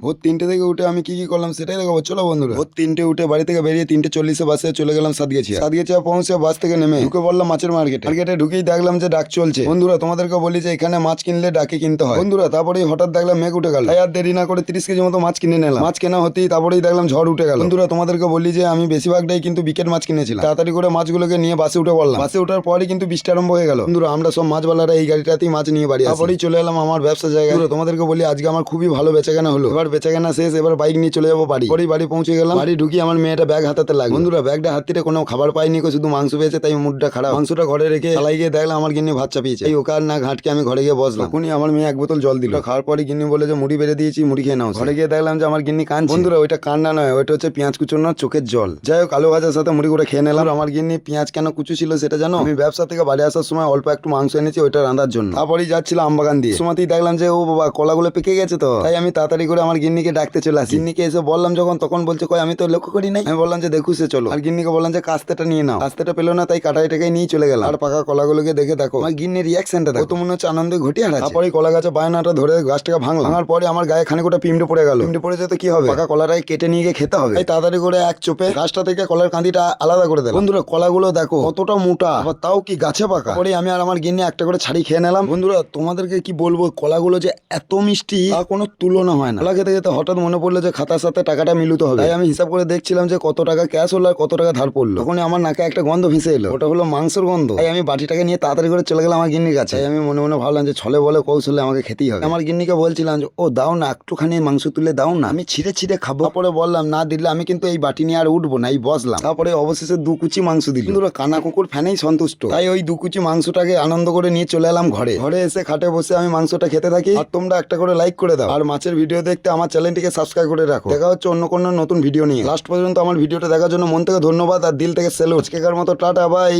ভোর 3টে থেকে উঠে আমি কি করলাম সেটাই দেখাবো। চলো বন্ধুরা, ভোর 3টে উঠে বাড়ি থেকে বেরিয়ে 3:40 বাসে চলে গেলাম সাতগেছিয়া। পৌঁছে বাস থেকে নেমে ঢুকে পড়লাম মাছের মার্কেটে ঢুকেই দেখলাম যে ডাক চলছে। বন্ধুরা তোমাদেরকে বলি যে এখানে মাছ কিনলে ডাকে কিনতে হয় বন্ধুরা। তারপরেই হঠাৎ দেখলাম মেঘ উঠে গেল, তাই আর দেরি না করে 30 কেজি মতো মাছ কিনে নিলাম। মাছ কেনা হতেই তারপরেই দেখলাম ঝড় উঠে গেল। বন্ধুরা তোমাদেরকে বলি যে আমি বেশিরভাগটাই কিন্তু বিকেট মাছ কিনেছিলাম। তাড়াতাড়ি করে মাছগুলোকে নিয়ে বাসে উঠে পড়লাম। বাসে ওঠার পরই কিন্তু বৃষ্টি আরম্ভ হয়ে গেল। বন্ধুরা আমরা সব মাছওয়ালারা এই গাড়িটাতেই মাছ নিয়ে বাড়ি আসি। তারপরেই চলে এলাম আমার ব্যবসা জায়গায়। তোমাদেরকে বলি আজকে আমার খুবই ভালো বেচাকেনা হলো। এবার বেচাকেনা শেষ, এবার বাইক নিয়ে চলে যাবো বাড়ি। বাড়ি পৌঁছে গেলাম। বাড়ি ঢুকি আমার মেয়েটা ব্যাগ হাতাতে লাগলো। বন্ধুরা ব্যাগটা হাতিতে কোনো খাবার পাইনি, শুধু মাংস পেয়েছে, তাই মুডটা খারাপ। মাংসটা ঘরে রেখে চালাই গিয়ে দেখলাম আমার গিন্নি ভাত চাপিয়েছে। এই ওকার না ঘাটকে আমি ঘরে গিয়ে বসলাম। তখনই আমার মেয়ে 1 বোতল জল দিল। খাওয়ার পরে গিন্নি বলে যে মুড়ি বেড়ে দিয়েছি, মুড়ি খেয়ে নাও। ঘরে গিয়ে দেখলাম যে আমার গিন্নি কাঁদছে। বন্ধুরা ওইটা কান্না নয়, ওইটা হচ্ছে পেঁয়াজ কুচোনোর চোখের জল। যাই হোক আলু ভাজার সাথে মুড়ি করে খেয়ে নিলাম। আমার গিন্নি পেঁয়াজ কেন কুচু ছিল সেটা জানো? আমি ব্যবসা থেকে বাড়ি আসার সময় অল্প একটু মাংস এনেছি ওইটা রান্নার জন্য। তারপরেই যাচ্ছিলাম আমবাগান দিয়ে, সময়তেই দেখলাম যে ও বাবা কলাগুলো পেকে গেছে। তো তাই আমি তাড়াতাড়ি করে আমার গিন্নিকে ডাকতে চলে আসি। গিন্নিকে এসে বললাম যখন, তখন বলছে কই আমি তো লক্ষ্য করি নাই। আমি বললাম যে দেখু সে চলো। আর গিন্নিকে বললাম যে কাস্তেটা নিয়ে নাও। কাস্তেটা পেলো না, তাই কাটাইটাকে নিয়ে চলে গেল। আর পাকা কলাগুলোকে দেখে দেখো আমার গিন্নির রিয়াকশনটা দেখো, তো মনে হচ্ছে আনন্দে ঘটিয়ে হারাচ্ছে। তারপরে কলা গাছে বায়নাটা ধরে গাছটাকে ভাঙার পরে আমার গায়ে খানিকটা পিমড়ে পড়ে গেল। পিমড়ে পড়ে যেতে কি হবে, পাকা কলাটাই কেটে নিয়ে গিয়ে খেতে হবে। তাই তাড়াতাড়ি করে এক চোপে গাছটা থেকে কলার কাঁদিটা আলাদা করে দিলাম। বন্ধুরা কলাগুলো দেখো কতটা মোটা, আবার তাও কি গাছে পাকা। পরে আমি আর আমার গিন্নি একটা করে ছাড়ি খেয়ে নিলাম। বন্ধুরা তোমাদেরকে কি বলবো, কলাগুলো যে এত মিষ্টি তা কোনো তুলনা হয় না। কলা খেতে খেতে হঠাৎ মনে পড়লো যে খাতার সাথে টাকাটা মিলতে হবে। তাই আমি হিসাব করে দেখছিলাম যে কত টাকা ক্যাশ হলো আর কত টাকা ধার পড়লো। তখন আমার নাকে একটা গন্ধ ভেসে এলো, ওটা হলো মাংসের গন্ধ। তাই আমি বাটিটাকে নিয়ে তাড়াতাড়ি করে চলে গেলাম আমার গিন্নির কাছে। তাই আমি মনে মনে ভাবলাম যে ছলে বলে কৌশলে আমাকে খেতেই হবে। আমার গিন্নিকে বলছিলাম যে ও দাও না, একটুখানি মাংস তুলে দাও না, আমি ছিঁড়ে ছিঁড়ে খাবো। তারপরে বললাম না দিলে আমি কিন্তু এই বাটি নিয়ে আর উঠবো না, এই বসলাম। তারপরে অবশেষে 2 কুচি মাংস দিল। বন্ধুরা কানা কুকুর ফ্যানেই সন্তুষ্ট, তাই ওই 2 কুচি মাংসটাকে আনন্দ করে নিয়ে চলে এলাম ঘরে। ঘরে এসে খাটে বসে আমি মাংসটা খেতে থাকি। আর তোমরা একটা করে লাইক করে দাও, আর মাছের ভিডিও দেখতে আমার চ্যানেলটিকে সাবস্ক্রাইব করে রাখো। দেখা হচ্ছে অন্য কোনো নতুন ভিডিও নিয়ে। লাস্ট পর্যন্ত আমার ভিডিওটা দেখার জন্য মন থেকে ধন্যবাদ আর দিল থেকে স্যালুট। আজকেকার মতো টাটা বাই।